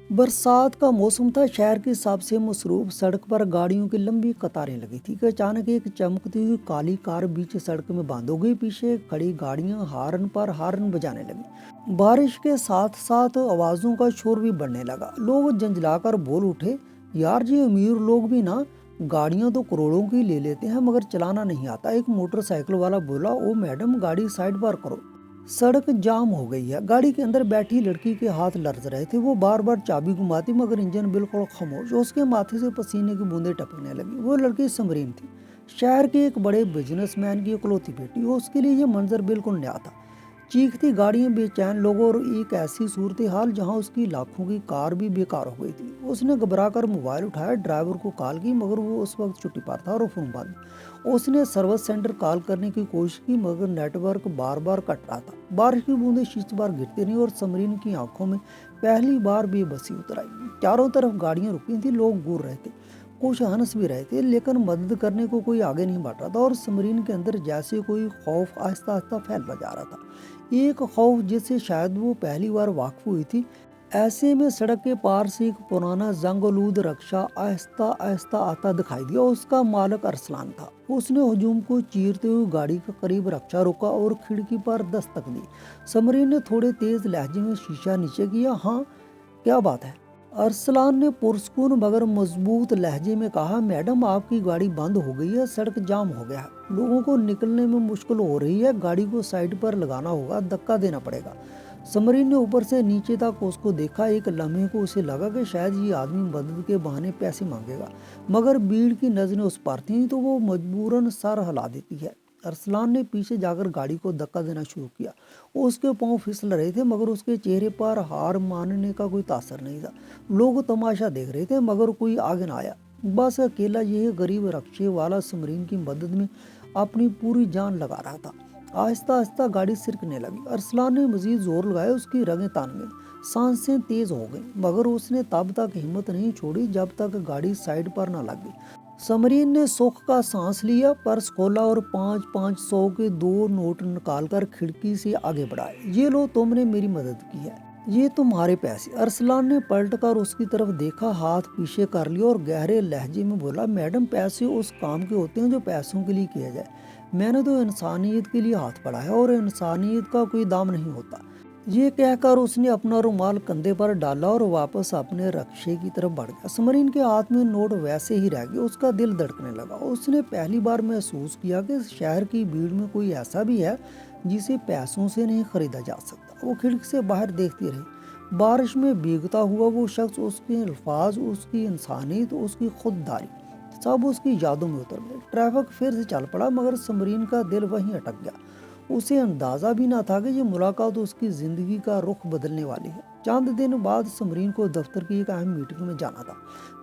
बरसात का मौसम था। शहर की सबसे मसरूफ सड़क पर गाड़ियों की लंबी कतारें लगी थी कि अचानक एक चमकती हुई काली कार बीच सड़क में बंद हो गई। पीछे खड़ी गाड़ियां हार्न पर हार्न बजाने लगी। बारिश के साथ साथ आवाजों का शोर भी बढ़ने लगा। लोग झंझलाकर बोल उठे, यार जी अमीर लोग भी ना गाड़ियां तो करोड़ों की ले लेते हैं मगर चलाना नहीं आता। एक मोटरसाइकिल वाला बोला, ओ मैडम गाड़ी साइड पर करो, सड़क जाम हो गई है। गाड़ी के अंदर बैठी लड़की के हाथ लर्ज रहे थे। वो बार बार चाबी घुमाती मगर इंजन बिल्कुल खामोश। उसके माथे से पसीने की बूंदें टपकने लगी। वो लड़की समरीन थी, शहर के एक बड़े बिजनेसमैन की इकलौती बेटी। उसके लिए ये मंजर बिल्कुल नया था। चीखती गाड़ियां, बेचैन लोग और एक ऐसी सूरत हाल जहां उसकी लाखों की कार भी बेकार हो गई थी। उसने घबराकर मोबाइल उठाया, ड्राइवर को कॉल की मगर वो उस वक्त छुट्टी पर था और फोन बंद। उसने सर्विस सेंटर कॉल करने की कोशिश की मगर नेटवर्क बार बार कट रहा था। बारिश की बूंदें शीश बार गिरती रही और समरीन की आंखों में पहली बार बेबसी उतर आई। चारों तरफ गाड़ियां रुकी थी, लोग घूर रहे थे, कुछ हंस भी रहे थे लेकिन मदद करने को कोई आगे नहीं बढ़ रहा था। और समरीन के अंदर जैसे कोई खौफ आहिस्ता आहिस्ता फैलता जा रहा था, एक खौफ जिससे शायद वो पहली बार वाकिफ हुई थी। ऐसे में सड़क के पार से एक पुराना जंगलूद रक्षा आहिस्ता आहिस्ता आता दिखाई दिया। उसका मालिक अरसलान था। उसने हुजूम को चीरते हुए गाड़ी के करीब रक्षा रोका और खिड़की पर दस्तक दी। समरीन ने थोड़े तेज लहजे में शीशा नीचे किया, हाँ क्या बात है? अरसलान ने पुरस्कून मगर मजबूत लहजे में कहा, मैडम आपकी गाड़ी बंद हो गई है, सड़क जाम हो गया है, लोगों को निकलने में मुश्किल हो रही है, गाड़ी को साइड पर लगाना होगा, धक्का देना पड़ेगा। समरीन ने ऊपर से नीचे तक उसको देखा। एक लम्हे को उसे लगा कि शायद ये आदमी मदद के बहाने पैसे मांगेगा मगर भीड़ की नजरें उस पर थीं तो वो मजबूरन सर हिला देती है। अरसलान ने पीछे जाकर गाड़ी को धक्का देना शुरू किया। उसके पांव फिसल रहे थे मगर उसके चेहरे पर हार मानने का कोई तासर नहीं था। लोग तमाशा देख रहे थे मगर कोई आगे ना आया। बस अकेला यह गरीब रक्शे वाला समरीन की मदद में अपनी पूरी जान लगा रहा था। आहिस्ता आहिस्ता गाड़ी सिरकने लगी। अरसलान ने मजीद जोर लगाया, उसकी रगें तान गईं, सांसें तेज हो गईं मगर उसने तब तक हिम्मत नहीं छोड़ी जब तक गाड़ी साइड पर न लग गई। समरीन ने सुख का सांस लिया, पर्स खोला और 500 के 2 नोट निकालकर खिड़की से आगे बढ़ाए। ये लो, तुमने मेरी मदद की है, ये तुम्हारे पैसे। अरसलान ने पलटकर उसकी तरफ देखा, हाथ पीछे कर लिया और गहरे लहजे में बोला, मैडम पैसे उस काम के होते हैं जो पैसों के लिए किया जाए। मैंने तो इंसानियत के लिए हाथ बढ़ाया और इंसानियत का कोई दाम नहीं होता। ये कहकर उसने अपना रुमाल कंधे पर डाला और वापस अपने रक्शे की तरफ बढ़ गया। समरीन के हाथ में नोट वैसे ही रह गए। उसका दिल धड़कने लगा। उसने पहली बार महसूस किया कि शहर की भीड़ में कोई ऐसा भी है जिसे पैसों से नहीं खरीदा जा सकता। वो खिड़की से बाहर देखती रही। बारिश में भीगता हुआ वो शख्स, उसके अल्फाज, उसकी इंसानियत, उसकी खुददारी सब उसकी यादों में उतर गए। ट्रैफिक फिर से चल पड़ा मगर समरीन का दिल वहीं अटक गया। उसे अंदाजा भी ना था कि ये मुलाकात उसकी जिंदगी का रुख बदलने वाली है। चंद दिन बाद समरीन को दफ्तर की एक अहम मीटिंग में जाना था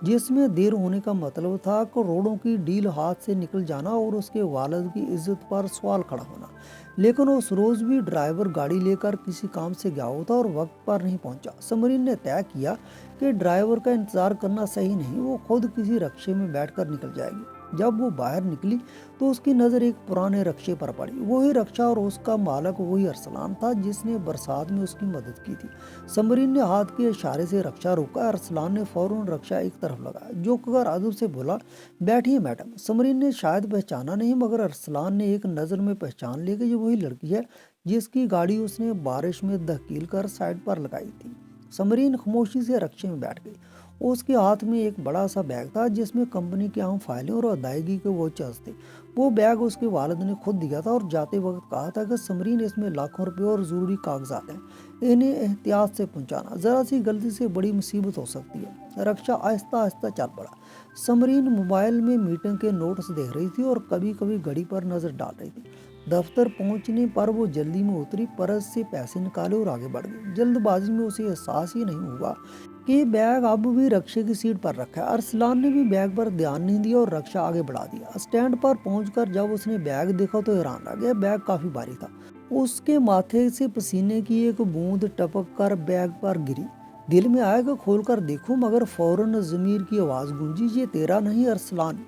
जिसमें देर होने का मतलब था करोड़ों की डील हाथ से निकल जाना और उसके वालिद की इज्जत पर सवाल खड़ा होना। लेकिन उस रोज भी ड्राइवर गाड़ी लेकर किसी काम से गया होता और वक्त पर नहीं पहुंचा। समरीन ने तय किया कि ड्राइवर का इंतजार करना सही नहीं, वो खुद किसी रक्शे में बैठकर निकल जाएगी। जब वो बाहर निकली तो उसकी नज़र एक पुराने रक्शे पर पड़ी। वही रक्षा और उसका मालिक वही अरसलान था जिसने बरसात में उसकी मदद की थी। समरीन ने हाथ के इशारे से रक्षा रोका। अरसलान ने फौरन रक्षा एक तरफ लगाया। झुककर अदब से बोला, बैठिए मैडम। समरीन ने शायद पहचाना नहीं मगर अरसलान ने एक नज़र में पहचान लिया कि ये वही लड़की है जिसकी गाड़ी उसने बारिश में धकेल कर साइड पर लगाई थी। समरीन खामोशी से रक्शे में बैठ गई। उसके हाथ में एक बड़ा सा बैग था जिसमें कंपनी की अहम फाइलें और अदायगी के वोचर्स थे। वो बैग उसके वालिद ने खुद दिया था और जाते वक्त कहा था कि समरीन, इसमें लाखों रुपए और ज़रूरी कागजात हैं, इन्हें एहतियात से पहुंचाना, ज़रा सी गलती से बड़ी मुसीबत हो सकती है। रक्षा आहिस्ता आहिस्ता चल पड़ा। समरीन मोबाइल में मीटिंग के नोट्स देख रही थी और कभी कभी घड़ी पर नज़र डाल रही थी। दफ्तर पहुंचने पर वो जल्दी में उतरी, पर्स से पैसे निकाले और आगे बढ़ गई। जल्दबाजी में उसे एहसास ही नहीं हुआ कि बैग अब भी रक्शे की सीट पर रखा है। अरसलान ने भी बैग पर ध्यान नहीं दिया और रक्षा आगे बढ़ा दिया। स्टैंड पर पहुंचकर जब उसने बैग देखा तो हैरान रह गया। बैग काफी भारी था। उसके माथे से पसीने की एक बूंद टपक कर बैग पर गिरी। दिल में आया कि खोल कर देखूं मगर फौरन ज़मीर की आवाज़ गूंजी, ये तेरा नहीं अरसलान,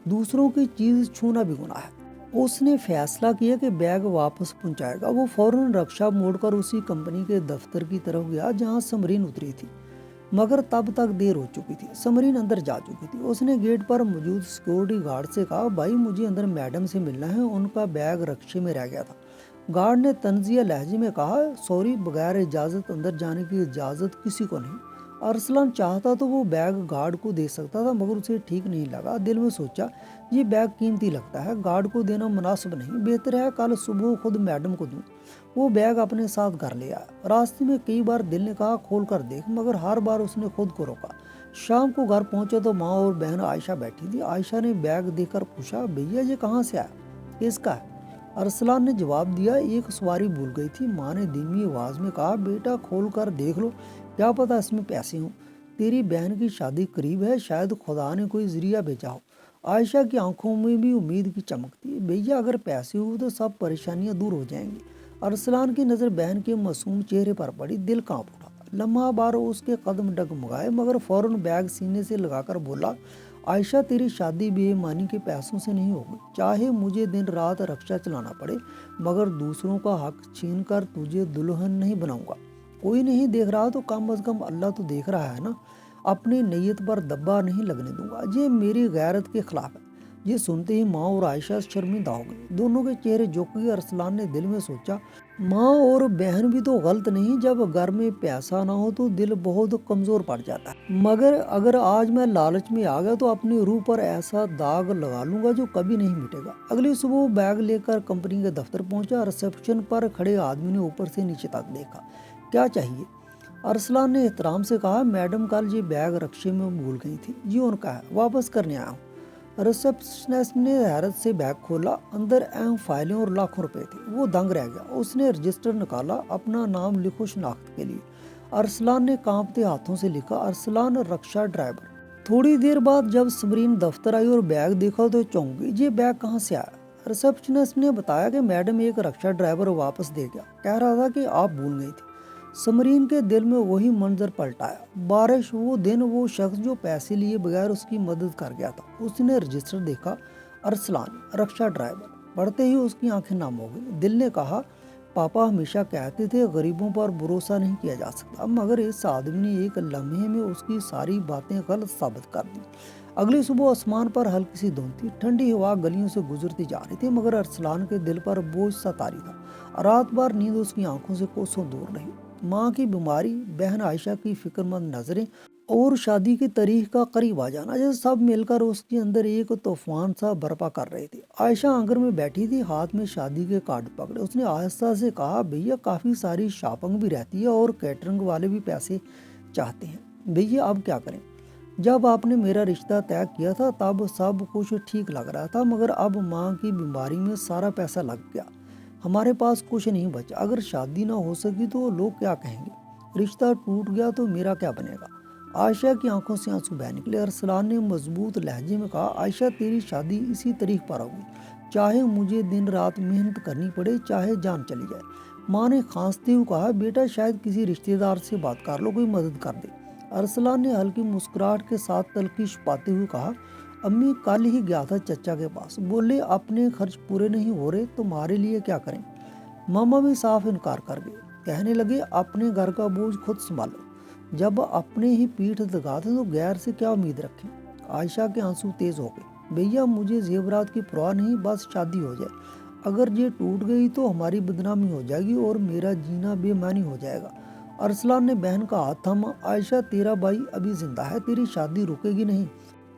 दूसरों की चीज़ छूना भी गुनाह है। उसने फैसला किया कि बैग वापस पहुंचाएगा। वो फौरन रक्षा मोड़कर उसी कंपनी के दफ्तर की तरफ गया जहां समरीन उतरी थी। मगर तब तक देर हो चुकी थी। समरीन अंदर जा चुकी थी। उसने गेट पर मौजूद सिक्योरिटी गार्ड से कहा, भाई मुझे अंदर मैडम से मिलना है, उनका बैग रक्शे में रह गया था। गार्ड ने तंजिया लहजे में कहा, सॉरी, बगैर इजाज़त अंदर जाने की इजाज़त किसी को नहीं। अरसलान चाहता तो वो बैग गार्ड को दे सकता था, मगर उसे ठीक नहीं लगा। दिल में सोचा, ये बैग कीमती लगता है, गार्ड को देना मुनासिब नहीं, बेहतर है कल सुबह खुद मैडम को दूं। वो बैग अपने साथ घर ले आया। रास्ते में कई बार दिल ने कहा, खोल कर देख, मगर हर बार उसने खुद को रोका। शाम को घर पहुंचे तो माँ और बहन आयशा बैठी थी। आयशा ने बैग देकर पूछा, भैया ये कहाँ से आया, किसका है? अरसलान ने जवाब दिया, एक सवारी भूल गई थी। माँ ने धीमी आवाज में कहा, बेटा खोल कर देख लो, क्या पता इसमें पैसे हों। तेरी बहन की शादी करीब है, शायद खुदा ने कोई जरिया भेजा हो। आयशा की आंखों में भी उम्मीद की चमक थी। भैया अगर पैसे हो तो सब परेशानियां दूर हो जाएंगी। अरसलान की नज़र बहन के मासूम चेहरे पर पड़ी। दिल कांप उठा। लम्हा बार उसके कदम डगमगाए, मगर फौरन बैग सीने से लगाकर बोला, आयशा तेरी शादी बेईमानी के पैसों से नहीं होगी। चाहे मुझे दिन रात रक्षा चलाना पड़े, मगर दूसरों का हक छीन कर तुझे दुल्हन नहीं बनाऊंगा। कोई नहीं देख रहा तो कम अज कम अल्लाह तो देख रहा है ना। अपनी नीयत पर दब्बा नहीं लगने दूंगा। ये मेरी गैरत के खिलाफ है। ये सुनते ही माँ और आयशा शर्मिंदा हो गई। दोनों के चेहरे झुक गए। अरसलान ने दिल में सोचा, माँ और बहन भी तो गलत नहीं, जब घर में पैसा ना हो तो दिल बहुत कमजोर पड़ जाता है। मगर अगर आज मैं लालच में आ गया तो अपनी रूह पर ऐसा दाग लगा लूंगा जो कभी नहीं मिटेगा। अगली सुबह बैग लेकर कंपनी के दफ्तर पहुंचा। रिसेप्शन पर खड़े आदमी ने ऊपर से नीचे तक देखा। क्या चाहिए? अरसलान ने एहतराम से कहा, मैडम कल ये बैग रक्शे में भूल गई थी, ये उनका है, वापस करने आया हूँ। रिसेप्शनिस्ट ने हैरत से बैग खोला। अंदर अहम फाइलें और लाखों रुपए थे। वो दंग रह गया। उसने रजिस्टर निकाला, अपना नाम लिखो शनाख्त के लिए। अरसलान ने कांपते हाथों से लिखा, अरसलान रक्षा ड्राइवर। थोड़ी देर बाद जब समरीन दफ्तर आई और बैग देखा तो चौंक गई। ये बैग कहाँ से आया? रिसेप्शनिस्ट ने बताया कि मैडम एक रक्षा ड्राइवर वापस दे गया, कह रहा था कि आप भूल गई थी। समरीन के दिल में वही मंजर पलटाया। बारिश वो दिन, वो शख्स जो पैसे लिए बगैर उसकी मदद कर गया था। उसने रजिस्टर देखा, अरसलान रक्षा ड्राइवर। पढ़ते ही उसकी आंखें नम हो गई। दिल ने कहा, पापा हमेशा कहते थे गरीबों पर भरोसा नहीं किया जा सकता, मगर इस आदमी ने एक लम्हे में उसकी सारी बातें गलत साबित कर दी। अगली सुबह आसमान पर हल्की सी धुंध थी। ठंडी हवा गलियों से गुजरती जा रही थी, मगर अरसलान के दिल पर बोझ सा तारी था। रात भर नींद उसकी आंखों से कोसों दूर रही। माँ की बीमारी, बहन आयशा की फिक्रमंद नजरें और शादी की तारीख का करीब आ जाना, जैसे सब मिलकर उसके अंदर एक तूफान सा बर्पा कर रहे थे। आयशा आंगन में बैठी थी, हाथ में शादी के कार्ड पकड़े। उसने आहिस्ता से कहा, भैया काफ़ी सारी शॉपिंग भी रहती है और कैटरिंग वाले भी पैसे चाहते हैं। भैया अब क्या करें? जब आपने मेरा रिश्ता तय किया था तब सब कुछ ठीक लग रहा था, मगर अब माँ की बीमारी में सारा पैसा लग गया, हमारे पास कुछ नहीं बचा। अगर शादी ना हो सकी तो लोग क्या कहेंगे? रिश्ता टूट गया तो मेरा क्या बनेगा? आयशा की आंखों से आंसू बह निकले। अरसलान ने मजबूत लहजे में कहा, आयशा तेरी शादी इसी तारीख पर होगी, चाहे मुझे दिन रात मेहनत करनी पड़े, चाहे जान चली जाए। माँ ने खांसते हुए कहा, बेटा शायद किसी रिश्तेदार से बात कर लो, कोई मदद कर दे। अरसलान ने हल्की मुस्कुराहट के साथ तल्खी छुपाते हुए कहा, अम्मी कल ही गया था चचा के पास, बोले अपने खर्च पूरे नहीं हो रहे, तुम्हारे लिए क्या करें? मामा भी साफ इनकार कर गए, कहने लगे अपने घर का बोझ खुद संभालो, जब अपने ही पीठ दगाते तो गैर से क्या उम्मीद रखें। आयशा के आंसू तेज हो गए। भैया मुझे जेवरात की परवाह नहीं, बस शादी हो जाए। अगर ये टूट गई तो हमारी बदनामी हो जाएगी और मेरा जीना बेमानी हो जाएगा। अरसलान ने बहन का हाथ थामा। आयशा तेरा भाई अभी जिंदा है, तेरी शादी रुकेगी नहीं,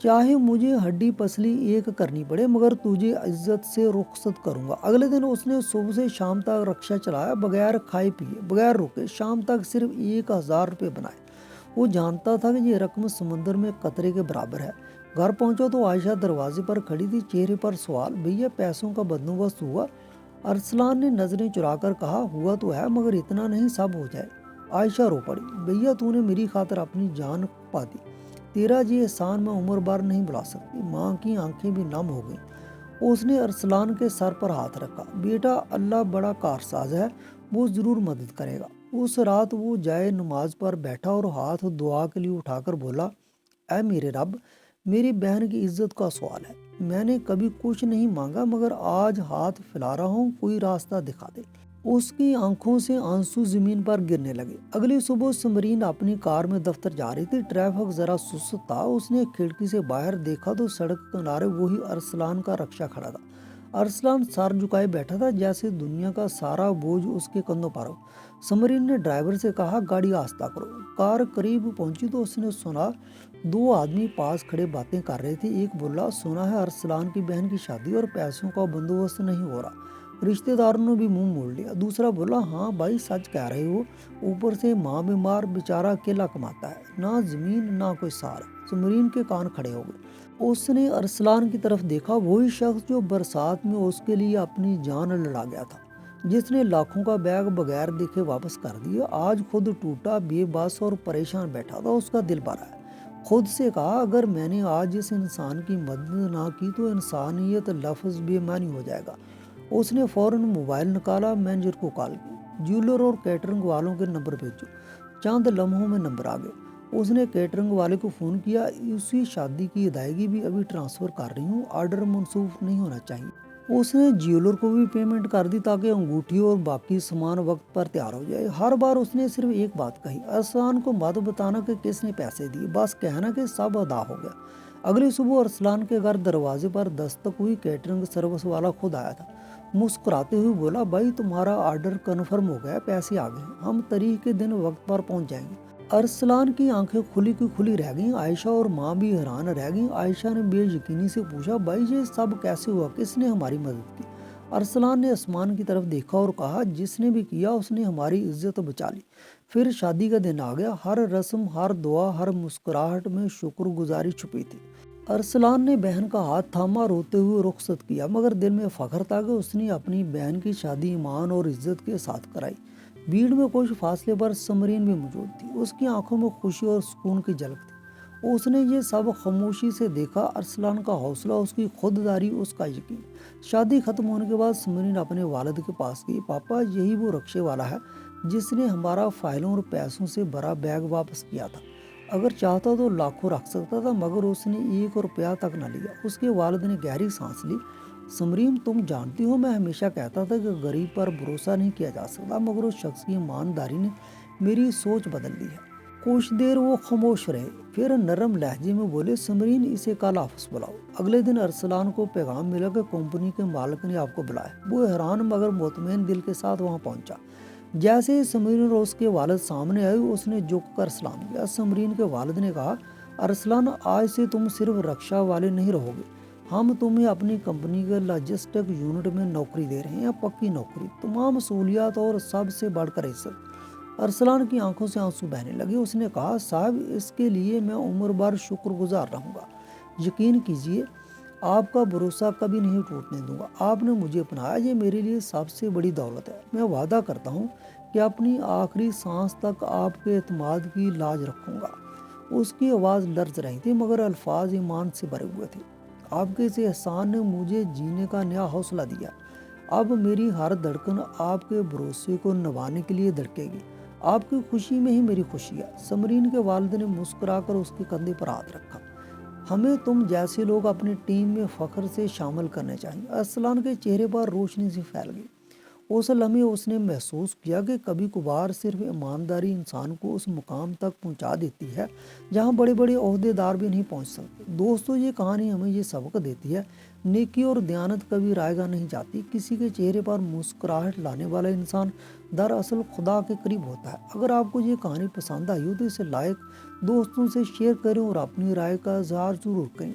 चाहे मुझे हड्डी पसली एक करनी पड़े, मगर तुझे इज्जत से रुखसत करूंगा। अगले दिन उसने सुबह से शाम तक रक्षा चलाया, बगैर खाए पिए, बगैर रुके। शाम तक सिर्फ 1000 रुपये बनाए। वो जानता था कि ये रकम समंदर में कतरे के बराबर है। घर पहुंचा तो आयशा दरवाजे पर खड़ी थी, चेहरे पर सवाल। भैया पैसों का बंदोबस्त हुआ? अरसलान ने नजरें चुराकर कहा, हुआ तो है, मगर इतना नहीं सब हो जाए। आयशा रो पड़ी। भैया तूने मेरी खातिर अपनी जान पा दी, तेरा ये एहसान मैं उम्र भर नहीं भुला सकती। माँ की आंखें भी नम हो गईं। उसने अरसलान के सर पर हाथ रखा। बेटा अल्लाह बड़ा कारसाज है, वो जरूर मदद करेगा। उस रात वो जाए नमाज पर बैठा और हाथ दुआ के लिए उठाकर बोला, ऐ मेरे रब, मेरी बहन की इज्जत का सवाल है, मैंने कभी कुछ नहीं मांगा, मगर आज हाथ फैला रहा हूँ, कोई रास्ता दिखा दे। اس کی آنکھوں سے آنسو زمین پر گرنے لگے۔ اگلی صبح سمرین اپنی کار میں دفتر جا رہی تھی۔ ٹریفک ذرا سست تھا۔ اس نے کھڑکی سے باہر دیکھا تو سڑک کنارے وہی ارسلان کا رکشہ کھڑا تھا۔ ارسلان سر جھکائے بیٹھا تھا، جیسے دنیا کا سارا بوجھ اس کے کندھوں پر ہو۔ سمرین نے ڈرائیور سے کہا، گاڑی آہستہ کرو۔ کار قریب پہنچی تو اس نے سنا دو آدمی پاس کھڑے باتیں کر رہے تھے۔ ایک بولا، سنا ہے ارسلان کی بہن کی شادی اور پیسوں کا بندوبست نہیں ہو رہا، رشتہ داروں نے بھی منہ موڑ لیا۔ دوسرا بولا، ہاں بھائی سچ کہہ رہے ہو، اوپر سے ماں بیمار، بیچارہ اکیلا کماتا ہے، نہ زمین نہ کوئی سہارا۔ سمرین کے کان کھڑے ہو گئے۔ اس نے ارسلان کی طرف دیکھا، وہی شخص جو برسات میں اس کے لیے اپنی جان لڑا گیا تھا، جس نے لاکھوں کا بیگ بغیر دیکھے واپس کر دیا، آج خود ٹوٹا، بے بس اور پریشان بیٹھا تھا۔ اس کا دل بھرا ہے۔ خود سے کہا، اگر میں نے آج اس انسان کی مدد نہ کی تو انسانیت لفظ بے معنی ہو جائے گا۔ اس نے فوراً موبائل نکالا، مینیجر کو کال کی، جیولر اور کیٹرنگ والوں کے نمبر بھیجو۔ چند لمحوں میں نمبر آ گئے۔ اس نے کیٹرنگ والے کو فون کیا، اسی شادی کی ادائیگی بھی ابھی ٹرانسفر کر رہی ہوں، آرڈر منسوخ نہیں ہونا چاہیے۔ اس نے جیولر کو بھی پیمنٹ کر دی تاکہ انگوٹھی اور باقی سامان وقت پر تیار ہو جائے۔ ہر بار اس نے صرف ایک بات کہی، ارسلان کو مت بتانا کہ کس نے پیسے دیے، بس کہنا کہ سب ادا ہو گیا۔ اگلی صبح ارسلان کے گھر دروازے پر دستک ہوئی۔ کیٹرنگ سروس والا خود آیا تھا۔ مسکراتے ہوئے بولا، بھائی تمہارا آرڈر کنفرم ہو گیا، پیسے آ گئے، ہم تاریخ کے دن وقت پر پہنچ جائیں گے۔ ارسلان کی آنکھیں کھلی کی کھلی رہ گئیں۔ عائشہ اور ماں بھی حیران رہ گئیں۔ عائشہ نے بے یقینی سے پوچھا، بھائی یہ سب کیسے ہوا، کس نے ہماری مدد کی؟ ارسلان نے آسمان کی طرف دیکھا اور کہا، جس نے بھی کیا اس نے ہماری عزت بچا لی۔ پھر شادی کا دن آ گیا۔ ہر رسم، ہر دعا، ہر مسکراہٹ میں شکر گزاری چھپی تھی۔ ارسلان نے بہن کا ہاتھ تھاما، روتے ہوئے رخصت کیا، مگر دل میں فخر تھا کہ اس نے اپنی بہن کی شادی ایمان اور عزت کے ساتھ کرائی۔ بھیڑ میں کچھ فاصلے پر سمرین بھی موجود تھی۔ اس کی آنکھوں میں خوشی اور سکون کی جھلک تھی۔ اس نے یہ سب خاموشی سے دیکھا، ارسلان کا حوصلہ، اس کی خودداری، اس کا یقین۔ شادی ختم ہونے کے بعد سمرین اپنے والد کے پاس گئی، پاپا یہی وہ رکشے والا ہے جس نے ہمارا فائلوں اور پیسوں سے بھرا بیگ واپس کیا تھا، اگر چاہتا تو لاکھوں رکھ سکتا تھا، مگر اس نے 1 روپیہ تک نہ لیا۔ اس کے والد نے گہری سانس لی، سمرین تم جانتی ہو میں ہمیشہ کہتا تھا کہ غریب پر بھروسہ نہیں کیا جا سکتا، مگر اس شخص کی ایمانداری نے میری سوچ بدل دی ہے۔ کچھ دیر وہ خاموش رہے، پھر نرم لہجے میں بولے، سمرین اسے کل آفس بلاؤ۔ اگلے دن ارسلان کو پیغام ملا کہ کمپنی کے مالک نے آپ کو بلایا۔ وہ حیران مگر مطمئن دل کے ساتھ وہاں پہنچا۔ جیسے سمرین اور اس کے والد سامنے آئے، اس نے جھک کر سلام کیا۔ سمرین کے والد نے کہا، ارسلان آج سے تم صرف رکشہ والے نہیں رہو گے، ہم تمہیں اپنی کمپنی کے لاجسٹک یونٹ میں نوکری دے رہے ہیں، پکی نوکری، تمام سہولیات اور سب سے بڑھ کر عزت۔ ارسلان کی آنکھوں سے آنسو بہنے لگے۔ اس نے کہا، صاحب اس کے لیے میں عمر بھر شکر گزار رہوں گا۔ یقین کیجیے آپ کا بھروسہ کبھی نہیں ٹوٹنے دوں گا۔ آپ نے مجھے اپنایا، یہ میرے لیے سب سے بڑی دولت ہے۔ میں وعدہ کرتا ہوں کہ اپنی آخری سانس تک آپ کے اعتماد کی لاج رکھوں گا۔ اس کی آواز لرز رہی تھی، مگر الفاظ ایمان سے بھرے ہوئے تھے۔ آپ کے اس احسان نے مجھے جینے کا نیا حوصلہ دیا۔ اب میری ہر دھڑکن آپ کے بھروسے کو نبھانے کے لیے دھڑکے گی۔ آپ کی خوشی میں ہی میری خوشی ہے۔ سمرین کے والد نے مسکرا کر اس کے کندھے پر ہاتھ رکھا۔ ہمیں تم جیسے لوگ اپنی ٹیم میں فخر سے شامل کرنے چاہیے۔ ارسلان کے چہرے پر روشنی سی پھیل گئی۔ اس لمحے اس نے محسوس کیا کہ کبھی کبھار صرف ایمانداری انسان کو اس مقام تک پہنچا دیتی ہے جہاں بڑے بڑے عہدے دار بھی نہیں پہنچ سکتے۔ دوستو، یہ کہانی ہمیں یہ سبق دیتی ہے، نیکی اور دیانت کبھی رائے گاہ نہیں جاتی۔ کسی کے چہرے پر مسکراہٹ لانے والا انسان دراصل خدا کے قریب ہوتا ہے۔ اگر آپ کو یہ کہانی پسند آئی ہو تو اسے لائک، دوستوں سے شیئر کریں اور اپنی رائے کا اظہار ضرور کریں۔